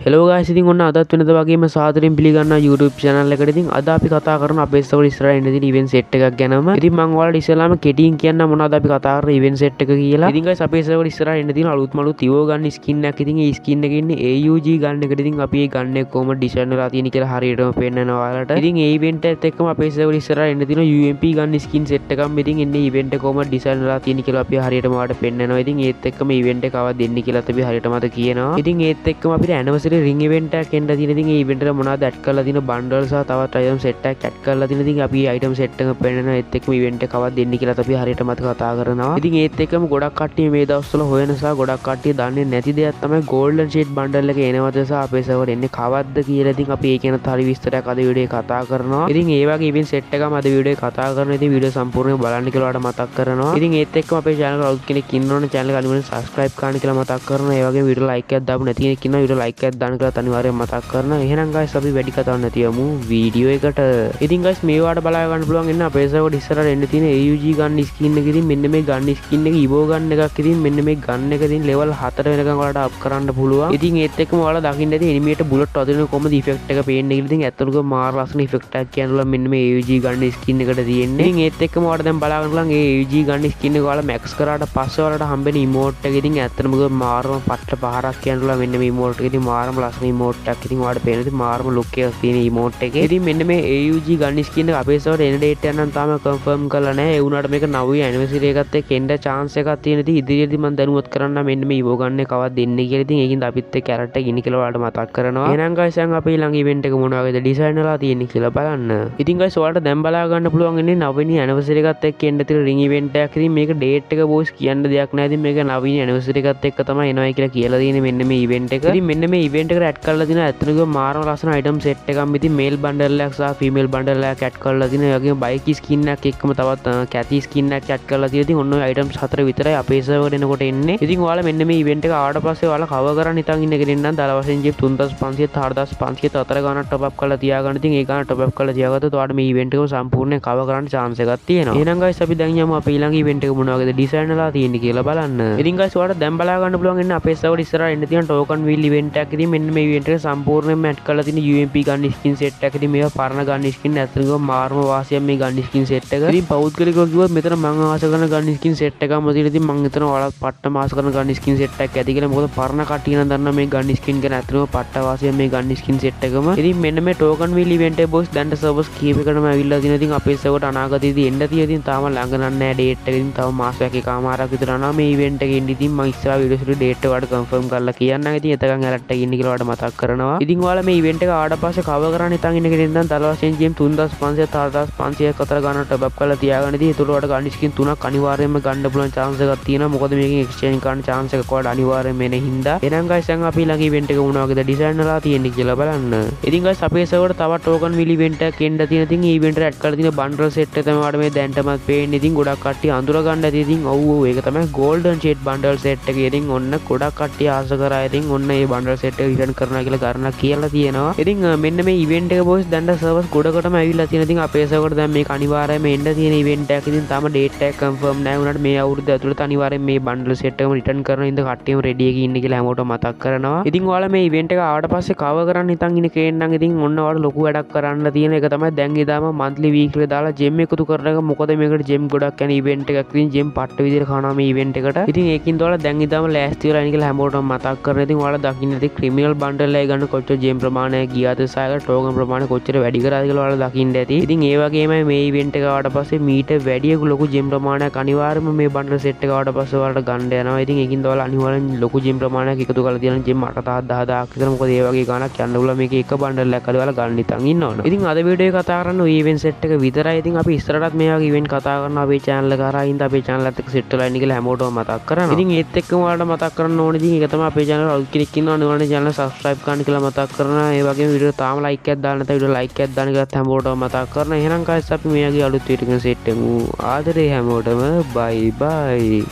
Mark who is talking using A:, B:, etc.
A: Hello guys ඉතින් ඔන්න අදත් වෙනද වගේම සාදරයෙන් පිළිගන්නවා YouTube channel එකට. ඉතින් අද අපි කතා කරන අපේ ස්ටෝරි ඉස්සරහින් ඉන්න තියෙන event set එකක් ගැනම. ඉතින් මම ඔයාලට ඉස්සෙල්ලාම කෙටියෙන් කියන්න මොනවද අපි කතා කරන event set එක කියලා. ඉතින් ගයිස් අපේ ස්ටෝරි ඉස්සරහින් ඉන්න තියෙන අලුත්ම අලුත් ඉවෝ ගන්න skin එකක්. ඉතින් ඒ skin එකේ ඉන්නේ AUG ගන්න එකට. ඉතින් අපි මේ ගන්න එක කොහොමද ඩිසයින් වෙලා තියෙන්නේ කියලා හරියටම පෙන්නනවා ඔයාලට. ඉතින් ඒ event එකත් එක්කම අපේ ස්ටෝරි ඉස්සරහින් ඉන්න තියෙන UMP ගන්න skin set එකක්. ඉතින් එන්නේ event එක කොහොමද ඩිසයින් වෙලා තියෙන්නේ කියලා අපි හරියටම ඔයාලට පෙන්නනවා. ඉතින් ඒත් එක්කම event එක ආවා දෙන්නේ කියලා අපි හරියටම අද කියනවා. ඉතින් ඒත් එක්කම අපිට anniversary ring event එකක් එන්න තියෙන. ඉතින් ඒ event එක මොනවද ඇඩ් කරලා තියෙන bundle සහ තවත් item set එකක් ඇඩ් කරලා තියෙන. ඉතින් අපි item set එක පෙන්නනවා. ඒත් එක්කම event එක කවද දෙන්නේ කියලා අපි හරියටම අද කතා කරනවා. ඉතින් ඒත් එක්කම ගොඩක් කට්ටිය මේ දවස්වල හොයන සහ ගොඩක් කට්ටිය දන්නේ නැති දෙයක් තමයි golden shade bundle එක එනවද සහ අපේ server එන්නේ කවද්ද කියලා. ඉතින් අපි ඒක ගැන හරි විස්තරයක් අද වීඩියෝ එකේ කතා කරනවා. ඉතින් ඒ වගේ event set එකම අද වීඩියෝ එකේ කතා කරනවා. ඉතින් වීඩියෝ සම්පූර්ණයෙන් බලන්න කියලා ඔයාලට මතක් කරනවා. ඉතින් ඒත් එක්කම අපේ channel එක අලුත් කෙනෙක් ඉන්නවනේ channel එක අනිවාර්යෙන් subscribe කරන්න කියලා මතක් කරනවා. ඒ වගේම වීඩියෝ like එකක් දාපු නැති කෙනෙක් ඉන්නවා වීඩියෝ like එකක් දාන්න කියලා අනිවාර්යෙන් මතක් කරනවා. එහෙනම් guys අපි වැඩි කතාවක් නැති යමු වීඩියෝ එකට. ඉතින් guys මේ වාට බලා ගන්න පුළුවන් ඉන්න අපේ server ඉස්සරහට එන්න තියෙන AUG ගන්න skin එක. ඉතින් මෙන්න මේ ගන්න skin එක Evo ගන්න එකක්. ඉතින් මෙන්න මේ ගන්න එක ඉතින් level 4 වෙනකන් ඔයාලට up කරන්න පුළුවන්. ඉතින් ඒත් එක්කම ඔයාලා දකින්න ඇති එනිමේට bullet වදින කොහොමද effect එක පේන්නේ කියලා. ඉතින් ඇත්තටම මාර ලස්සන effect එකක් කියනවා මෙන්න මේ AUG ගන්න skin එකට තියෙන්නේ. ඉතින් ඒත් එක්කම ඔයාලා දැන් බලා ගන්න පුළුවන් ඒ AUG ගන්න skin එක ඔයාලා max කරාට පස්සේ ඔයාලට හම්බෙන emote එක. ඉතින් ඇත්තටම මාරම පට්ට පහරක් කියනවා මෙන්න මේ emote එක. ඉතින් මාරම ලස්සන emote එකක්. ඉතින් ඔයාලට පේනවා ඉතින් මාරම look එකක් තියෙන emote එකේ. ඉතින් මෙන්න මේ AUG ගන්න skin එක අපේ server එන date එක නම් තාම confirm කරලා නැහැ. ඒ වුණාට මේක 9 anniversary එකත් එක්ක එන්න chance එකක් තියෙන. ඉතින් ඉදිරියේදී මම දැනුවත් කරන්න මෙන්න මේ Evo ගන්න කවද දෙන්නේ කියලා. ඉතින් ඒකින්ද අපිත් එක්ක character ඉන්නේ කියලා ඔයාලට මතක් කරනවා. එහෙනම් guys දැන් අපි ළඟ event එක මොන වගේද design වෙලා තියෙන්නේ කියලා බලන්න. ඉතින් guys ඔයාලට දැන් බලා ගන්න පුළුවන් ඉන්නේ 9 වෙනි anniversary එකත් එක්ක එන්න තියෙන ring event එකක්. ඉතින් මේක date එක boys කියන්න දෙයක් නැහැ. ඉතින් මේක 9 වෙනි anniversary එකත් එක්ක තමයි එනවයි කියලා කියලා තියෙන්නේ මෙන්න මේ event එක. ඉතින් මෙන්න මේ event එකට add කරලා තියෙන ඇත්තටම මාරම ලස්සන item set එකක්. ඉතින් male bundle එකක් සහ female bundle එකක් add කරලා තියෙන. ඒ වගේම bike skin එකක් එක්කම තවත් cathy skin එකක් add කරලා තියෙන. ඉතින් ඔන්න ඔය items 4 විතරයි අපේ server එනකොට එන්නේ. ඉතින් ඔයාලා මෙන්න මේ event එක ආවට පස්සේ ඔයාලා cover කරන් හිතන් ඉන්න කෙනෙක් නම් දාලා වශයෙන් ජීප් 3500 4500 අතර ගානක් top up කරලා තියාගන්න. ඉතින් ඒ ගාන top up කරලා තියාගත්තොත් ඔයාලට මේ event එකම සම්පූර්ණයෙන් cover කරන්න chance එකක් තියෙනවා. එහෙනම් guys අපි දැන් යමු අපේ ඊළඟ event එක මොන වගේද design වෙලා තියෙන්නේ කියලා බලන්න. ඉතින් guys ඔයාලට දැන් බලා ගන්න පුළුවන් ඉන්න අපේ server ඉස්සරහා එන්න තියෙන token wheel event එකක්. ඉතින් මෙන්න මේ event එක සම්පූර්ණයෙන්ම add කරලා තියෙන UMP ගන්න skin set එකක්. ඉතින් මේවා පරණ ගන්න skin ඇත්තටම මාර්ම වාසියක් මේ ගන්න skin set එක. ඉතින් පෞද්ගලිකව කිව්වොත් මෙතන මම ආස කරන ගන්න skin set එකක්ම තියෙන. ඉතින් මම හිතනවා ඔයාලත් පට්ට මාස කරන ගන්න skin set එකක් ඇති කියලා. මොකද පරණ කට්ටිය නම් දන්නා මේ ගන්න skin ගැන ඇත්තටම පට්ට වාසියක් මේ ගන්න skin set එකම. ඉතින් මෙන්න මේ token wheel event එක boys දැන් servers කීපයකටම ඇවිල්ලා තියෙනවා. ඉතින් අපේ server අනාගතයේදී එන්න තියෙන. ඉතින් තාම ළඟ නැහැ date එක. ඉතින් තව මාසයක් එකමාරක් විතර යනවා මේ event එකේ ඉන්න. ඉතින් මම ඉස්සරහ වීඩියෝස් වල date එක වලට confirm කරලා කියන්නම්. ඉතින් එතකන් alert එක ඉන්න කියලා ඔයාලට මතක් කරනවා. ඉතින් ඔයාලා මේ event එක ආවට පස්සේ cover කරන්න හිතන් ඉන්න කෙනෙක් නම් තල වශයෙන් GM 3500 4500 අතර ගන්න top up කරලා තියාගන්න. ඉතින් ඒතකොට ඔයාලට ගන්න skin 3ක් අනිවාර්යයෙන්ම ගන්න පුළුවන් chance එකක් තියෙනවා. මොකද මේකෙන් exchange කරන්න chance එකක් ඔයාලට අනිවාර්යයෙන්ම එන හින්දා. එහෙනම් guys දැන් අපි ළඟ event එක මොන වගේද design වෙලා තියෙන්නේ කියලා බලන්න. ඉතින් guys අපේ server තවත් token wheel event එකක් එන්න තියෙන. ඉතින් මේ event එකට add කරලා තියෙන bundle set එක තමයි ඔයාලට මේ දැන්ටමත් පේන්නේ. ඉතින් ගොඩක් කට්ටිය අඳුර ගන්න ඇති. ඉතින් ඔව් ඒක තමයි golden shade bundle set එක. ඉතින් ඔන්න ගොඩක් කට්ටිය ආස කරා. ඉතින් ඔන්න මේ bundle set එක return කරනවා කියලා ගණනක් කියලා තියෙනවා. ඉතින් මෙන්න මේ event එක boys දැන් servers ගොඩකටම ඇවිල්ලා තියෙන. ඉතින් අපේ server දැන් මේක අනිවාර්යයෙන්ම එන්න තියෙන event එකක්. ඉතින් තාම date එක confirm නැහැ වුණාට මේ අවුරුද්ද ඇතුළත අනිවාර්යයෙන් මේ bundle set එකම return කරන ඉඳ කට්ටියම ready එකේ ඉන්න කියලා හැමෝටම මතක් කරනවා. ඉතින් ඔයාලා මේ event එක ආවට පස්සේ cover කරන්න හිතන් ඉන්න කෙනෙක් නම් ඉතින් ඔන්න ඔයාලට ලොකු වැඩක් කරන්න තියෙන එක තමයි දැන් ඉදාම monthly weekly දාලා gem එකතු කරන එක. මොකද මේකට gem ගොඩක් යන event එකක්. ඉතින් gem පට්ට විදිහට කනවා මේ event එකට. ඉතින් ඒකින්ද ඔයාලා දැන් ඉදාම ලෑස්ති වෙලා ඉන්න කියලා හැමෝටම මතක් කරනවා. ඉතින් ඔයාලා දකින්න ඉතින් criminal bundle එක ගන්න කොච්චර gem ප්‍රමාණයක් ගියාද සායක token ප්‍රමාණය කොච්චර වැඩි කරාද කියලා ඔයාලා දකින්න ඇති. ඉතින් ඒ වගේමයි මේ event එක ආවට පස්සේ මීට වැඩි ලොකු gem ප්‍රමාණයක් අනිවාර්යයෙන්ම මේ bundle set එක ආවට පස්සේ ඔයාලට ගන්න යනවා. ඉතින් ඒකින්ද ඔයාලා අනිවාර්යෙන් ලොකු gem ප්‍රමාණයක් එකතු කරලා තියන gem 8,000 10,000ක් විතර. මොකද ඒ වගේ ගාණක් යන්න උලා මේක එක bundle එකක් අද ඔයාලා ගන්න ඉතින් ඉන්න ඕන. ඉතින් අද වීඩියෝ එක කතා කරන්න ඔය event set එක විතරයි. ඉතින් අපි ඉස්සරහටත් මේ වගේ event කතා කරනවා අපේ channel එක කරා. ඉතින් අපේ channel එකත් එක්ක set වෙලා ඉන්න කියලා හැමෝටම මතක් කරනවා. ඉතින් ඒත් එක්කම ඔයාලට මතක් කරන්න ඕනේ. ඉතින් ඒක තමයි අපේ channel එක අලුත් කෙනෙක් ඉන්නවා නේ channel subscribe කරන්න කියලා මතක් කරනවා. ඒ වගේම වීඩියෝ තාම like එකක් දාන්න නැත්නම් වීඩියෝ like එකක් දාන්න කියලා හැමෝටම මතක් කරනවා. එහෙනම් guys අපි මේ වගේ අලුත් වීඩියෝ එකකින් set වෙමු. ආදරේ හැමෝටම bye bye.